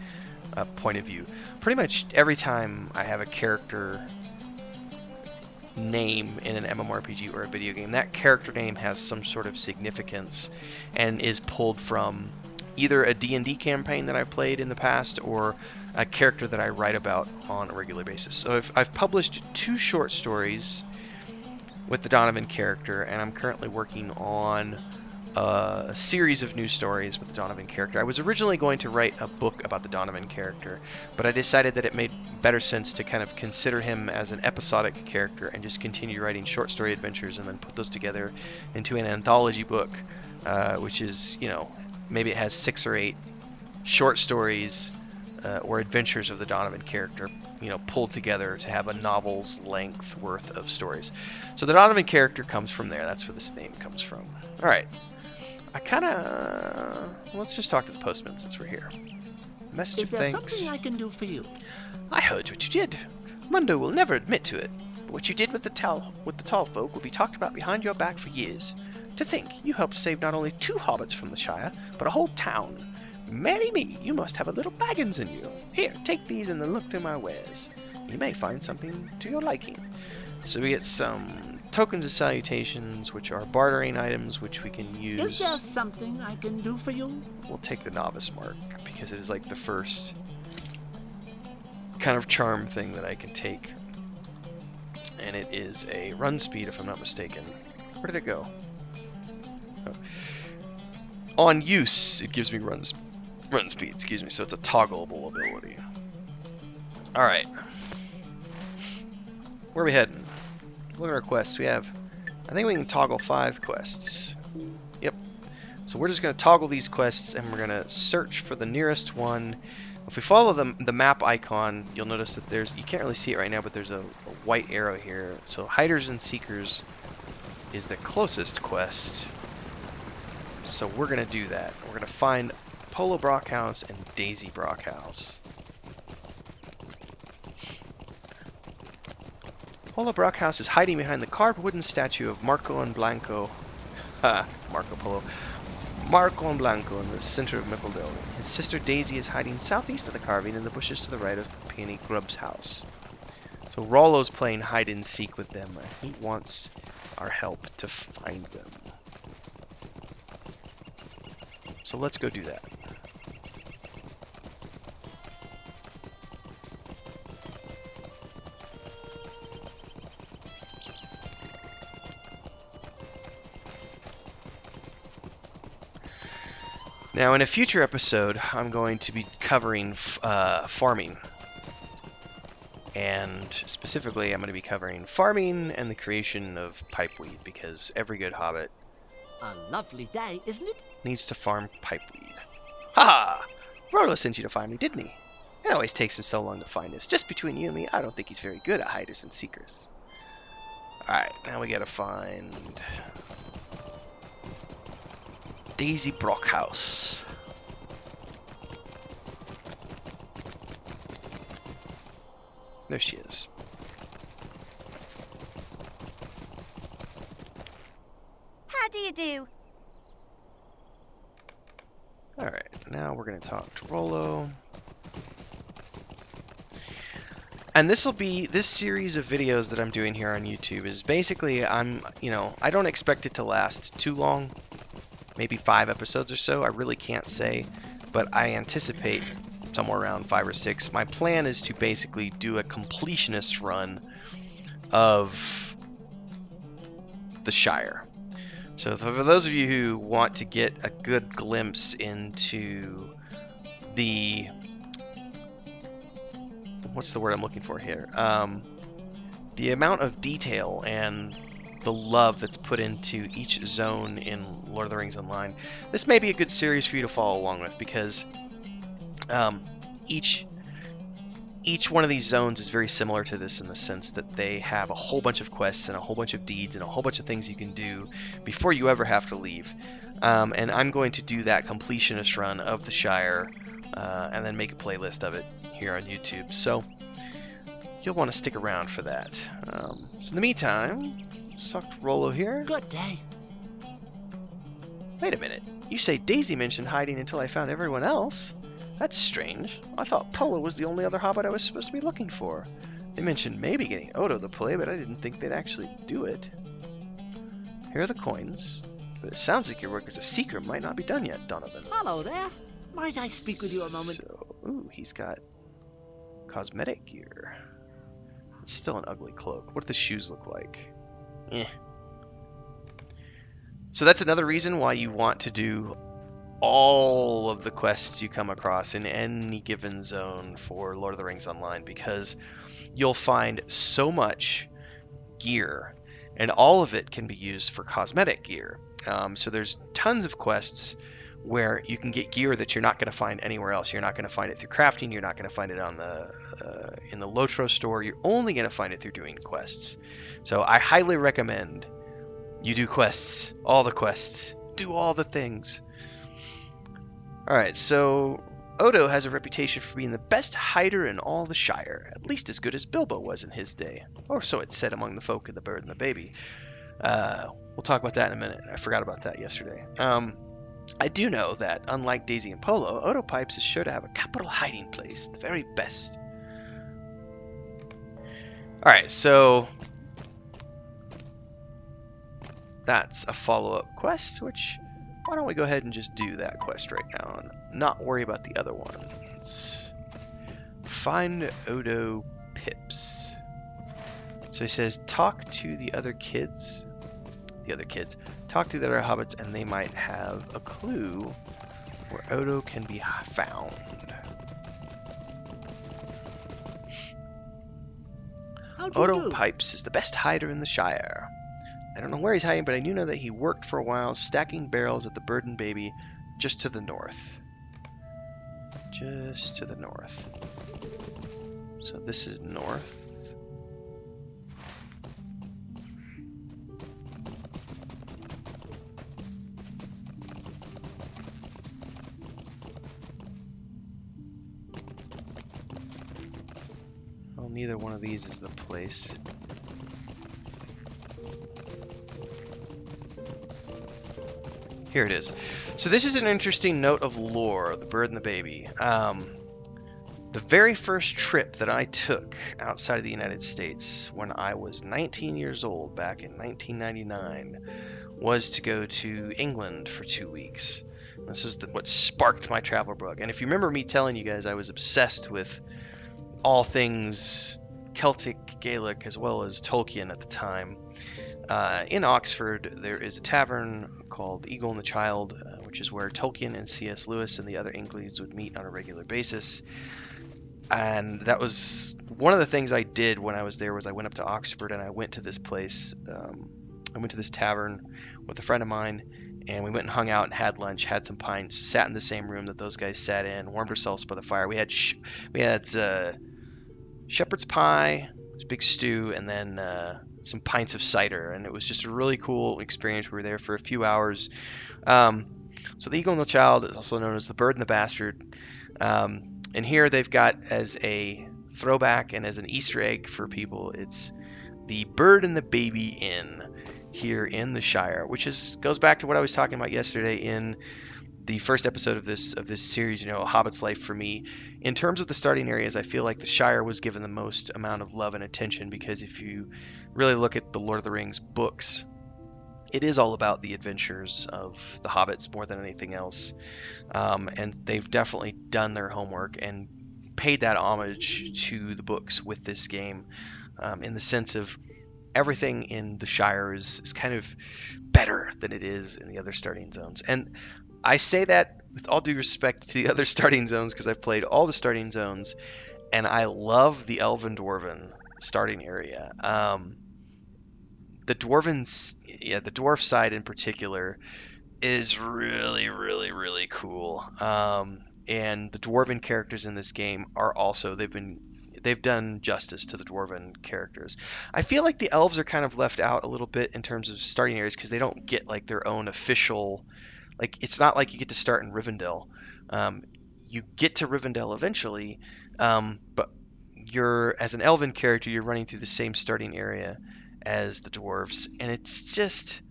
point of view. Pretty much every time I have a character name in an MMORPG or a video game, that character name has some sort of significance and is pulled from either a D&D campaign that I played in the past or a character that I write about on a regular basis. So I've published 2 short stories with the Donovan character, and I'm currently working on a series of new stories with the Donovan character. I was originally going to write a book about the Donovan character, but I decided that it made better sense to kind of consider him as an episodic character and just continue writing short story adventures and then put those together into an anthology book, which is, maybe it has 6 or 8 short stories or adventures of the Donovan character, pulled together to have a novel's length worth of stories. So the Donovan character comes from there. That's where this name comes from. All right. Let's just talk to the postman since we're here. Message Is of there thanks. something I can do for you? I heard what you did. Mundo will never admit to it, but what you did with the tall folk will be talked about behind your back for years. To think, you helped save not only 2 hobbits from the Shire, but a whole town. Marry me, you must have a little Baggins in you. Here, take these and then look through my wares. You may find something to your liking. So we get some tokens of salutations, which are bartering items, which we can use. Is there something I can do for you? We'll take the novice mark, because it is like the first kind of charm thing that I can take. And it is a run speed, if I'm not mistaken. Where did it go? Oh. On use, it gives me run Run speed, excuse me. So it's a toggleable ability. Alright. Where are we heading? Look at our quests. We have... I think we can toggle 5 quests. Yep. So we're just going to toggle these quests, and we're going to search for the nearest one. If we follow the map icon, you'll notice that there's... You can't really see it right now, but there's a white arrow here. So Hiders and Seekers is the closest quest. So we're going to do that. We're going to find Polo Brockhouse and Daisy Brockhouse. Polo Brockhouse is hiding behind the carved wooden statue of Marco and Blanco. Marco Polo. Marco and Blanco in the center of Mapledale. His sister Daisy is hiding southeast of the carving in the bushes to the right of Peony Grubb's house. So Rollo's playing hide and seek with them. He wants our help to find them. So let's go do that. Now, in a future episode, I'm going to be covering farming. And specifically, I'm going to be covering farming and the creation of pipeweed, because every good hobbit A lovely day, isn't it? needs to farm pipeweed. Ha! Rollo sent you to find me, didn't he? It always takes him so long to find us. Just between you and me, I don't think he's very good at hiders and seekers. Alright, now we gotta find... Daisy Brockhouse. There she is. How do you do? Alright, now we're going to talk to Rollo. And this series of videos that I'm doing here on YouTube is basically, I don't expect it to last too long. Maybe 5 episodes or so, I really can't say. But I anticipate somewhere around 5 or 6. My plan is to basically do a completionist run of the Shire. So for those of you who want to get a good glimpse into the... What's the word I'm looking for here? The amount of detail and the love that's put into each zone in Lord of the Rings Online, this may be a good series for you to follow along with, because each one of these zones is very similar to this in the sense that they have a whole bunch of quests and a whole bunch of deeds and a whole bunch of things you can do before you ever have to leave. And I'm going to do that completionist run of the Shire and then make a playlist of it here on YouTube. So you'll want to stick around for that. So in the meantime, let's talk to Rollo here. Good day. Wait a minute. You say Daisy mentioned hiding until I found everyone else? That's strange. I thought Polo was the only other hobbit I was supposed to be looking for. They mentioned maybe getting Odo to play, but I didn't think they'd actually do it. Here are the coins. But it sounds like your work as a seeker might not be done yet, Donovan. Hello there. Might I speak with you a moment? So, ooh, he's got cosmetic gear. It's still an ugly cloak. What do the shoes look like? Eh. So that's another reason why you want to do all of the quests you come across in any given zone for Lord of the Rings Online, because you'll find so much gear, and all of it can be used for cosmetic gear. So there's tons of quests where you can get gear that you're not going to find anywhere else. You're not going to find it through crafting. You're not going to find it on in the Lotro store. You're only going to find it through doing quests. So I highly recommend you do quests, all the quests, do all the things. Alright, so Odo has a reputation for being the best hider in all the Shire, at least as good as Bilbo was in his day. Or so it's said among the folk of the Bird and the Baby. We'll talk about that in a minute. I forgot about that yesterday. I do know that, unlike Daisy and Polo, Odo Pipes is sure to have a capital hiding place, the very best. Alright, so that's a follow-up quest, which... Why don't we go ahead and just do that quest right now and not worry about the other ones. Find Odo Pips. So he says, talk to the other kids. Talk to the other hobbits and they might have a clue where Odo can be found. How do you Odo do? Pipes is the best hider in the Shire. I don't know where he's hiding, but I do know that he worked for a while stacking barrels at the Bird and Baby just to the north. Just to the north. So this is north. Well, neither one of these is the place. Here it is. So this is an interesting note of lore, the bird and the baby. The very first trip that I took outside of the United States when I was 19 years old back in 1999 was to go to England for 2 weeks. This is what sparked my travel bug. And if you remember me telling you guys I was obsessed with all things Celtic Gaelic as well as Tolkien at the time, in Oxford there is a tavern called Eagle and the Child, which is where Tolkien and C.S. Lewis and the other Inklings would meet on a regular basis. And that was one of the things I did when I was there. Was I went up to Oxford and I went to this place. I went to this tavern with a friend of mine, and we went and hung out and had lunch, had some pints, sat in the same room that those guys sat in, warmed ourselves by the fire. We had shepherd's pie, this big stew, and then some pints of cider, and it was just a really cool experience. We were there for a few hours. So the Eagle and the Child is also known as the Bird and the Bastard. And here they've got as a throwback and as an Easter egg for people, it's the Bird and the Baby Inn here in the Shire, which goes back to what I was talking about yesterday in the first episode of this series, A Hobbit's Life for me. In terms of the starting areas, I feel like the Shire was given the most amount of love and attention, because if you really look at the Lord of the Rings books, it is all about the adventures of the hobbits more than anything else. And they've definitely done their homework and paid that homage to the books with this game, in the sense of everything in the Shire is kind of better than it is in the other starting zones. And I say that with all due respect to the other starting zones, because I've played all the starting zones, and I love the Elven Dwarven starting area. The dwarf side in particular is really, really, really cool. And the dwarven characters in this game are also, they've done justice to the dwarven characters. I feel like the elves are kind of left out a little bit in terms of starting areas, because they don't get like their own official, like, it's not like you get to start in Rivendell. You get to Rivendell eventually, but as an elven character, you're running through the same starting area as the dwarves, and it's just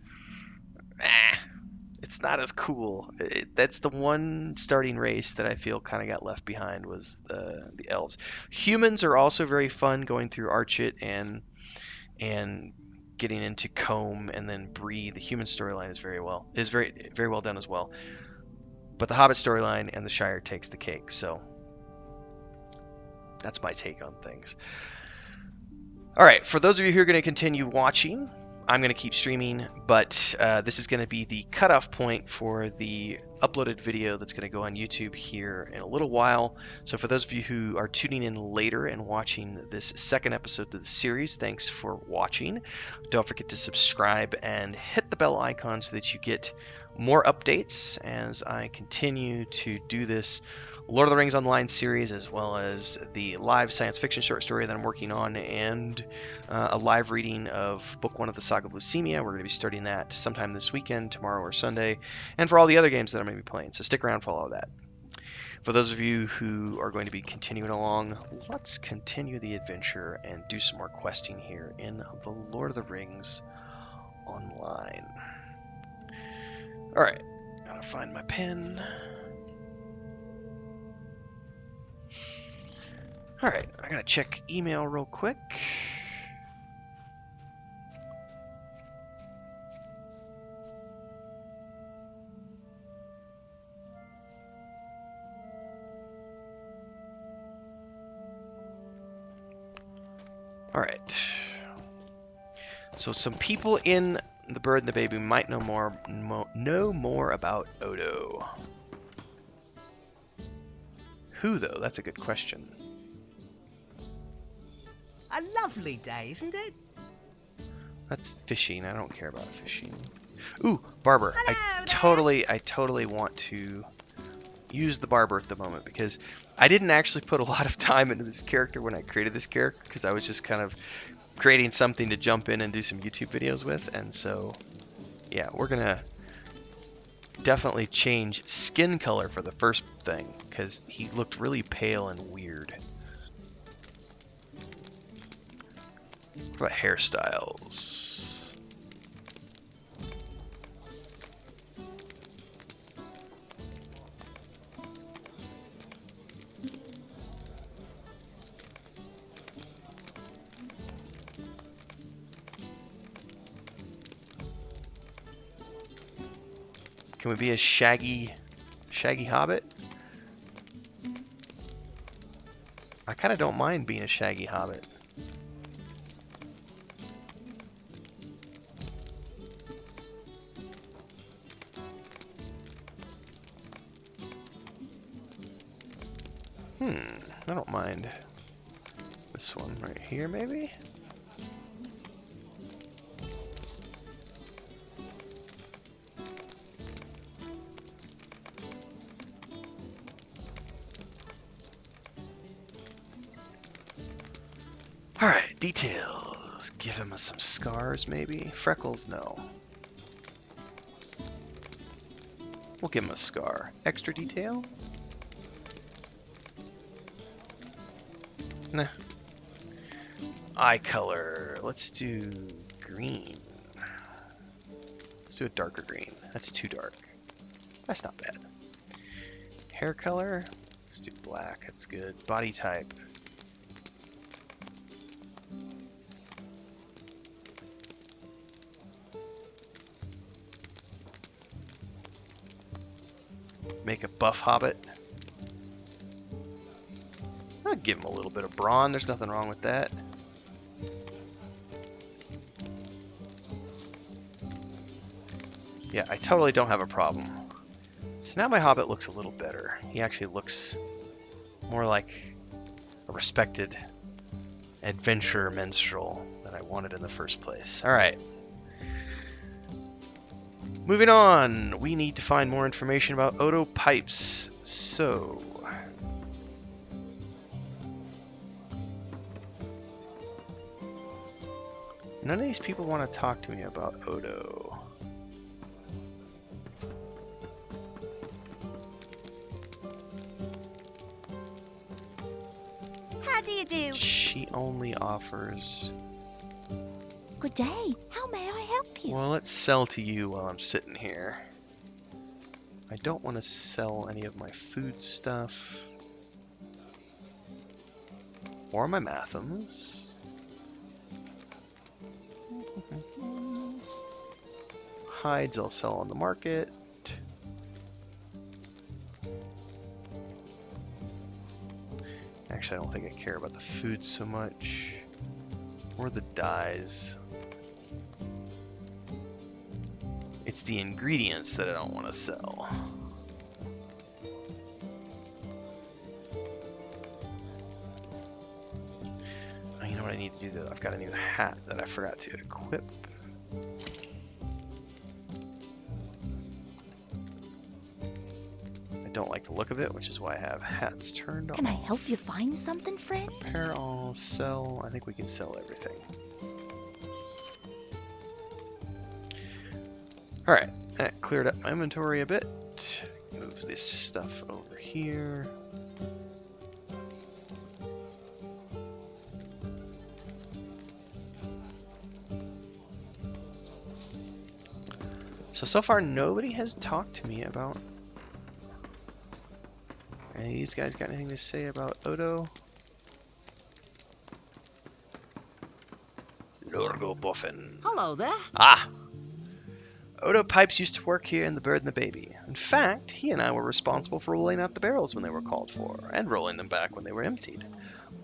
it's not as cool. That's the one starting race that I feel kind of got left behind, was the elves. Humans are also very fun, going through Archit and getting into Combe and then Bree. The human storyline is very well done as well. But the Hobbit storyline and the Shire takes the cake. So that's my take on things. All right, for those of you who are going to continue watching, I'm going to keep streaming, but this is going to be the cutoff point for the uploaded video that's going to go on YouTube here in a little while. So for those of you who are tuning in later and watching this second episode of the series, thanks for watching. Don't forget to subscribe and hit the bell icon so that you get more updates as I continue to do this Lord of the Rings Online series, as well as the live science fiction short story that I'm working on, and a live reading of Book 1 of the Saga of Leucemia. We're going to be starting that sometime this weekend, tomorrow or Sunday, and for all the other games that I'm going to be playing. So stick around for all of that. For those of you who are going to be continuing along, let's continue the adventure and do some more questing here in the Lord of the Rings Online. Alright, gotta find my pen. Alright, I gotta check email real quick. Alright. So some people in The Bird and the Baby might know more about Odo. who, though? That's a good question. A lovely day, isn't it? That's fishing. I don't care about fishing. Ooh, barber. Hello I totally want to use the barber at the moment because I didn't actually put a lot of time into this character when I created this character because I was just kind of creating something to jump in and do some YouTube videos with. And so, yeah, we're going to definitely change skin color for the first thing because he looked really pale and weird. What about hairstyles? Can we be a shaggy hobbit? I kind of don't mind being a shaggy hobbit. I don't mind this one right here, maybe? Alright, details. Give him some scars, maybe? Freckles, no. We'll give him a scar. Extra detail? Nah. Eye color. Let's do green. Let's do a darker green. That's too dark. That's not bad. Hair color. Let's do black. That's good. Body type. Make a buff hobbit. I'll give him a little bit of brawn. There's nothing wrong with that. Yeah, I totally don't have a problem. So now my hobbit looks a little better. He actually looks more like a respected adventurer minstrel that I wanted in the first place. Alright. Moving on. We need to find more information about Odo pipes. So... none of these people want to talk to me about Odo. How do you do? She only offers... Good day. How may I help you? Well, let's sell to you while I'm sitting here. I don't want to sell any of my food stuff. Or my mathams. Hides I'll sell on the market. Actually, I don't think I care about the food so much. Or the dyes. It's the ingredients that I don't want to sell. Oh, you know what I need to do though? I've got a new hat that I forgot to equip. I don't like the look of it, which is why I have hats turned on. Can I help you find something, friend? Repair all, sell. I think we can sell everything. Alright, that cleared up my inventory a bit. Move this stuff over here. So far nobody has talked to me about... any of these guys got anything to say about Odo? Lorgo Boffin. Hello there. Ah! Odo Pipes used to work here in The Bird and the Baby. In fact, he and I were responsible for rolling out the barrels when they were called for, and rolling them back when they were emptied.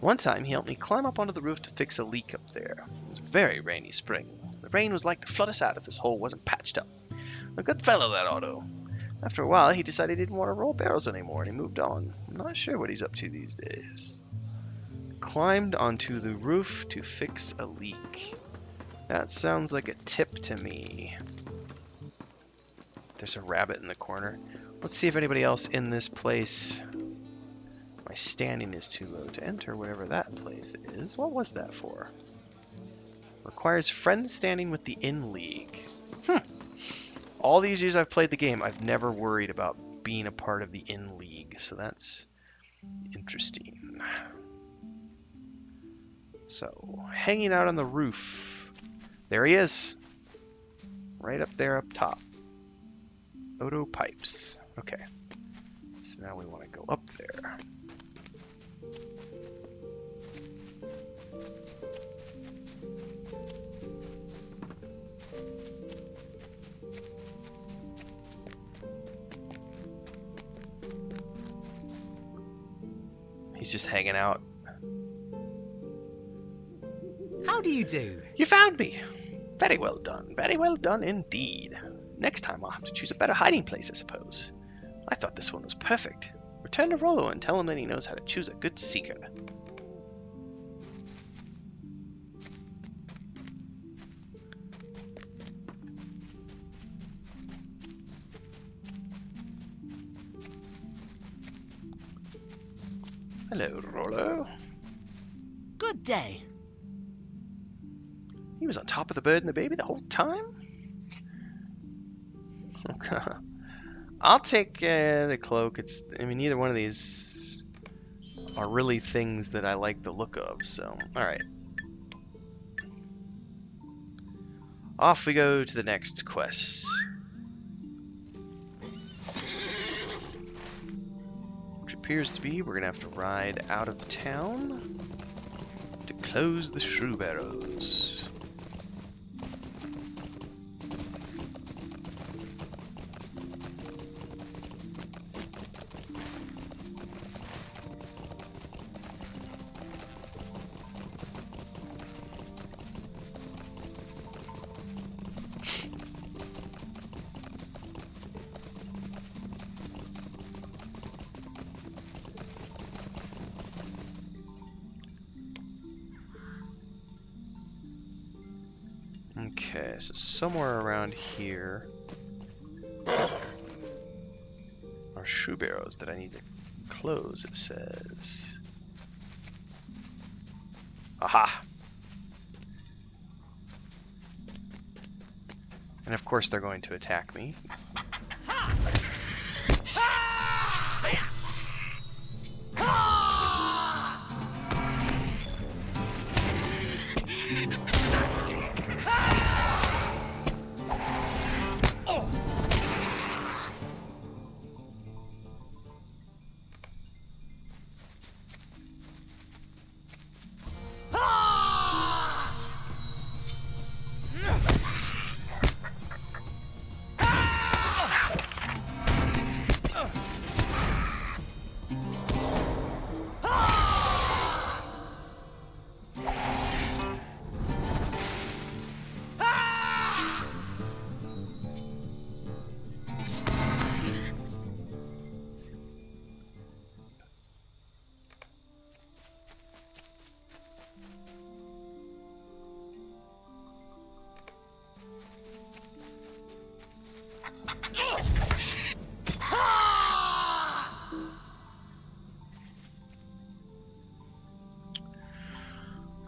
One time, he helped me climb up onto the roof to fix a leak up there. It was a very rainy spring. The rain was like to flood us out if this hole wasn't patched up. A good fellow, that Odo. After a while, he decided he didn't want to roll barrels anymore, and he moved on. I'm not sure what he's up to these days. Climbed onto the roof to fix a leak. That sounds like a tip to me. There's a rabbit in the corner. Let's see if anybody else in this place... My standing is too low to enter whatever that place is. What was that for? Requires friends standing with the in league. All these years I've played the game, I've never worried about being a part of the in league, so that's interesting. So, hanging out on the roof. There he is. Right up there up top. Odo Pipes. Okay. So now we want to go up there. He's just hanging out. How do you do? You found me! Very well done. Very well done indeed. Next time I'll have to choose a better hiding place, I suppose. I thought this one was perfect. Return to Rollo and tell him that he knows how to choose a good seeker. Hello, Rollo. Good day. He was on top of the bird and the baby the whole time? Okay. I'll take the cloak. I mean, neither one of these are really things that I like the look of, so, alright. Off we go to the next quest. Which appears to be we're going to have to ride out of town to close the shrew barrows. Okay, so somewhere around here are shoe barrows that I need to close, it says. Aha! And of course they're going to attack me.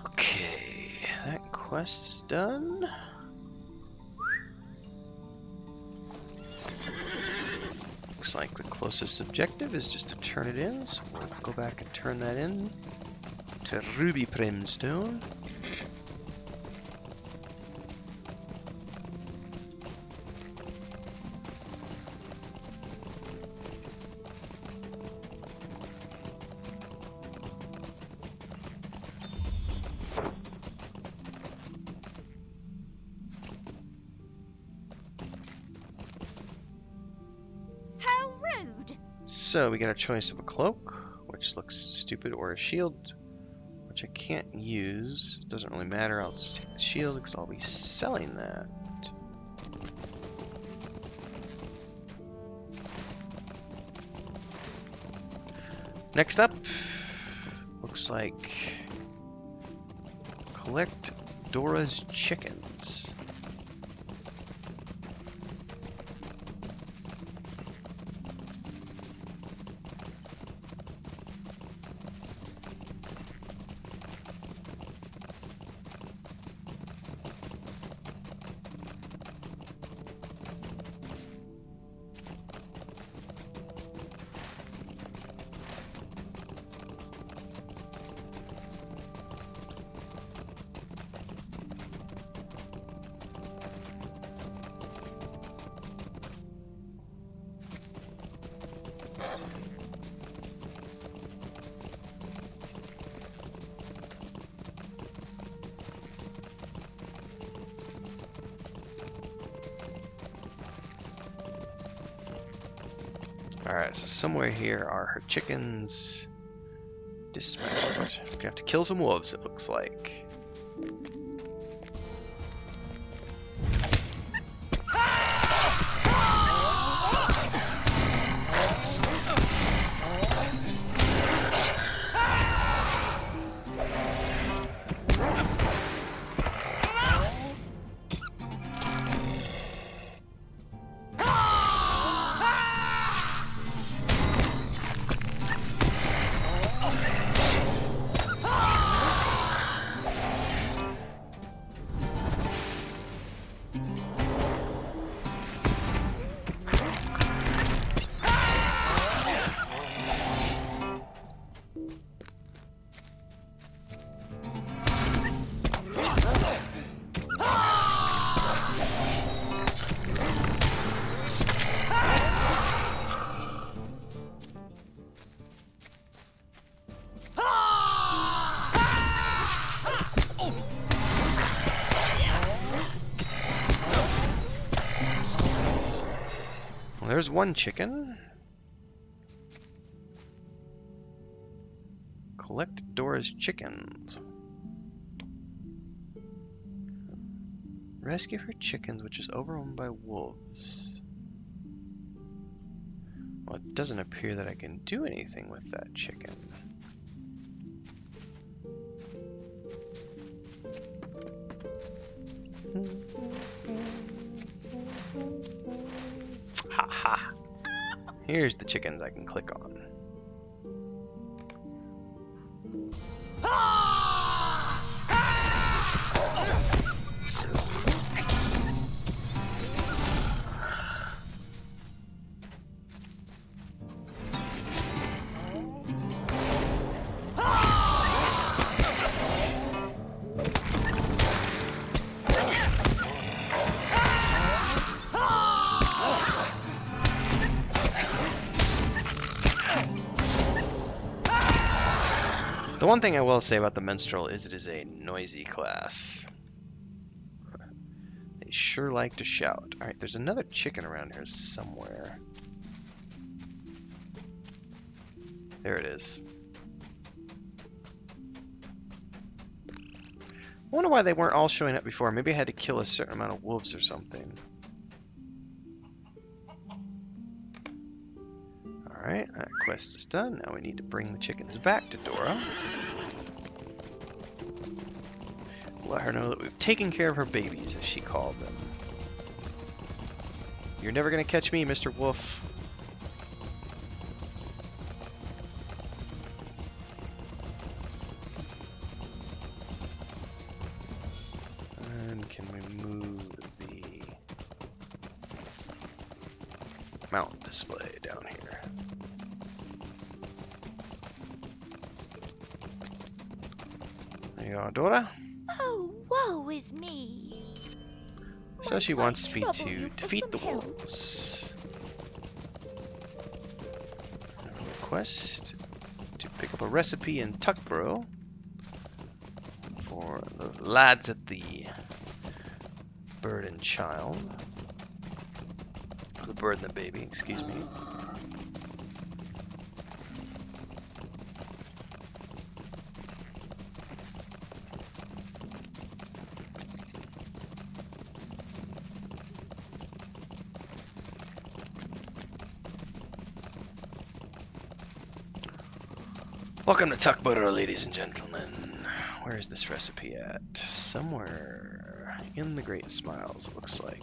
Okay, that quest is done. Looks like the closest objective is just to turn it in, so we'll go back and turn that in to Ruby Primstone. So we get our choice of a cloak, which looks stupid, or a shield, which I can't use. It doesn't really matter, I'll just take the shield because I'll be selling that. Next up, looks like collect Dora's chickens. Alright, so somewhere here are her chickens. Dismount. We have to kill some wolves, it looks like. Well, there's one chicken. Collect Dora's chickens. Rescue her chickens, which is overrun by wolves. Well, it doesn't appear that I can do anything with that chicken. Ha ha! Here's the chickens I can click on. The one thing I will say about the Minstrel is it is a noisy class. They sure like to shout. Alright, there's another chicken around here somewhere. There it is. I wonder why they weren't all showing up before. Maybe I had to kill a certain amount of wolves or something. Alright, that quest is done. Now we need to bring the chickens back to Dora. Let her know that we've taken care of her babies, as she called them. You're never gonna catch me, Mr. Wolf. And can we move the mount display down here? There you go, Dora. Oh, woe is me. So she wants me to defeat the wolves. Request to pick up a recipe in Tuckborough for the lads at the Bird and Child. The Bird and the Baby, excuse me. Welcome to Tuckbutter, ladies and gentlemen. Where is this recipe at? Somewhere in the Great Smiles, it looks like.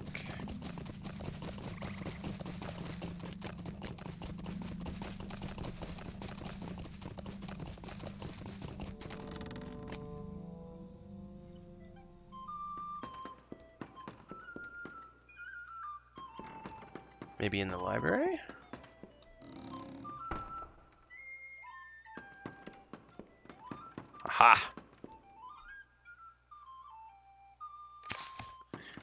Maybe in the library? Aha!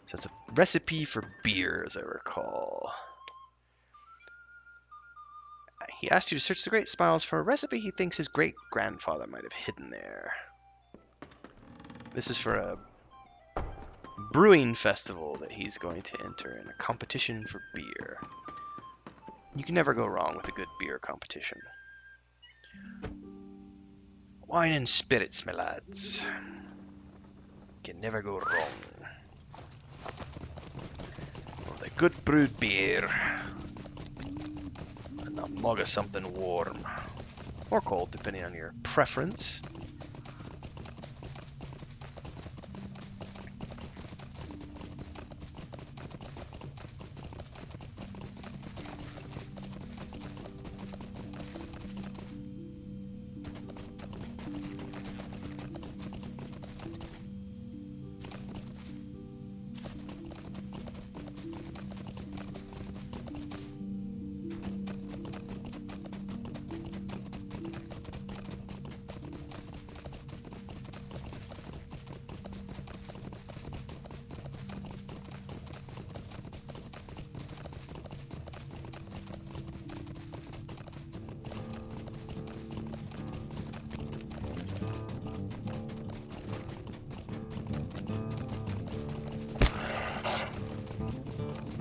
So it's a recipe for beer, as I recall. He asked you to search the Great Smiles for a recipe he thinks his great-grandfather might have hidden there. This is for a brewing festival that he's going to enter in a competition for beer. You can never go wrong with a good beer competition. Wine and spirits, my lads. Can never go wrong. With a good brewed beer. And a mug of something warm. Or cold, depending on your preference.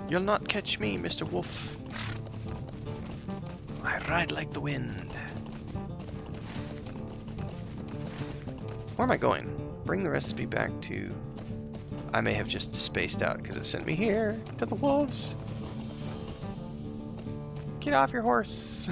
You'll not catch me, Mr. Wolf. I ride like the wind. Where am I going? Bring the recipe back to... I may have just spaced out because it sent me here to the wolves. Get off your horse.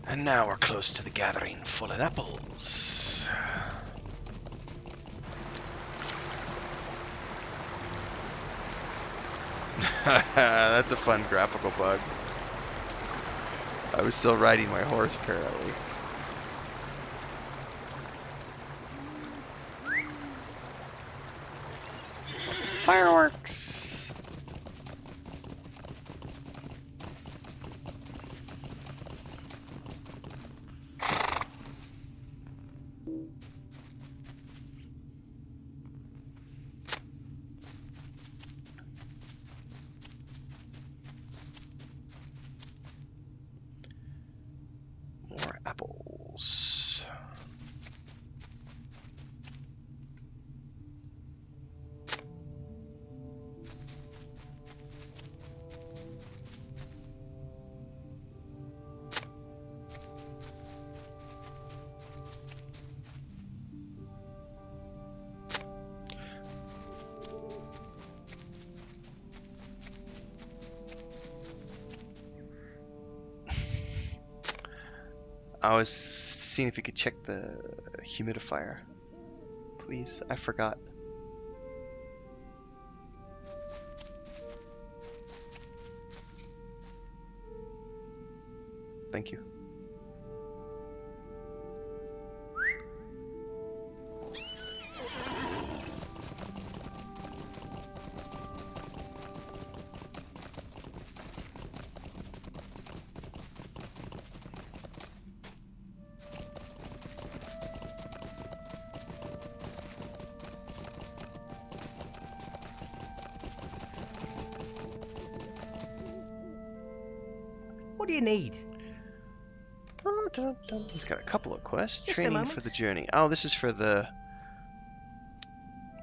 And now we're close to the gathering full of apples. That's a fun graphical bug. I was still riding my horse, apparently. Fireworks! More apples. I was seeing if you could check the humidifier. Please, I forgot. Thank you. What do you need? He's got a couple of quests. Just a Training moment. for the journey. Oh, this is for the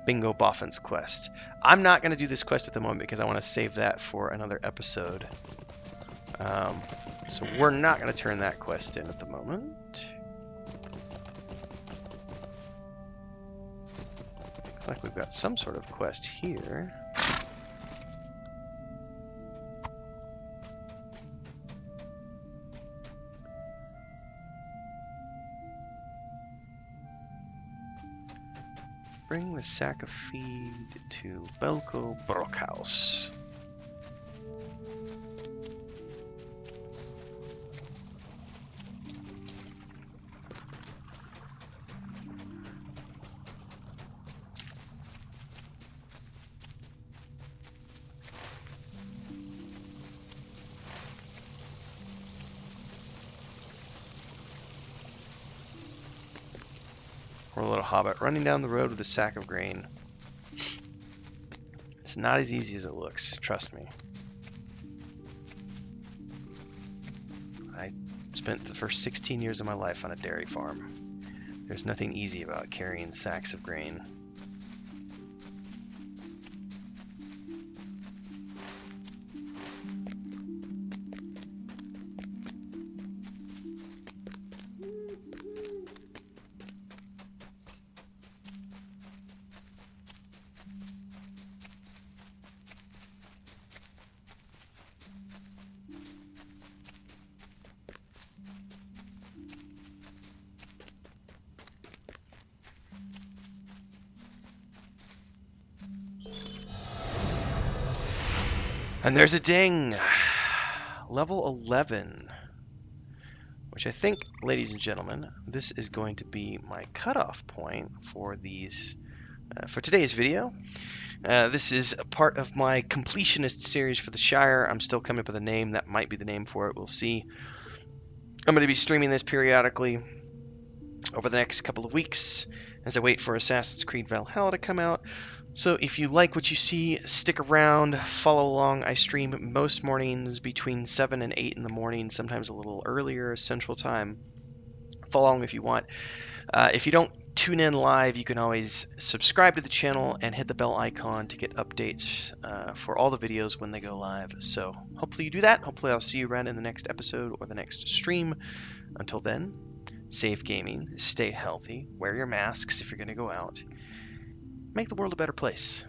Bingo Boffins quest. I'm not going to do this quest at the moment because I want to save that for another episode. So we're not going to turn that quest in at the moment. Looks like we've got some sort of quest here. Bring the sack of feed to Belko Brockhaus. Poor little hobbit running down the road with a sack of grain. It's not as easy as it looks, trust me. I spent the first 16 years of my life on a dairy farm. There's nothing easy about carrying sacks of grain. And there's a ding! Level 11. Which I think, ladies and gentlemen, this is going to be my cutoff point for these, for today's video. This is a part of my completionist series for the Shire. I'm still coming up with a name. That might be the name for it. We'll see. I'm going to be streaming this periodically over the next couple of weeks as I wait for Assassin's Creed Valhalla to come out. So if you like what you see, stick around, follow along. I stream most mornings between 7 and 8 in the morning, sometimes a little earlier, Central Time. Follow along if you want. If you don't tune in live, you can always subscribe to the channel and hit the bell icon to get updates for all the videos when they go live. So hopefully you do that. Hopefully I'll see you around in the next episode or the next stream. Until then, safe gaming, stay healthy, wear your masks if you're going to go out. Make the world a better place.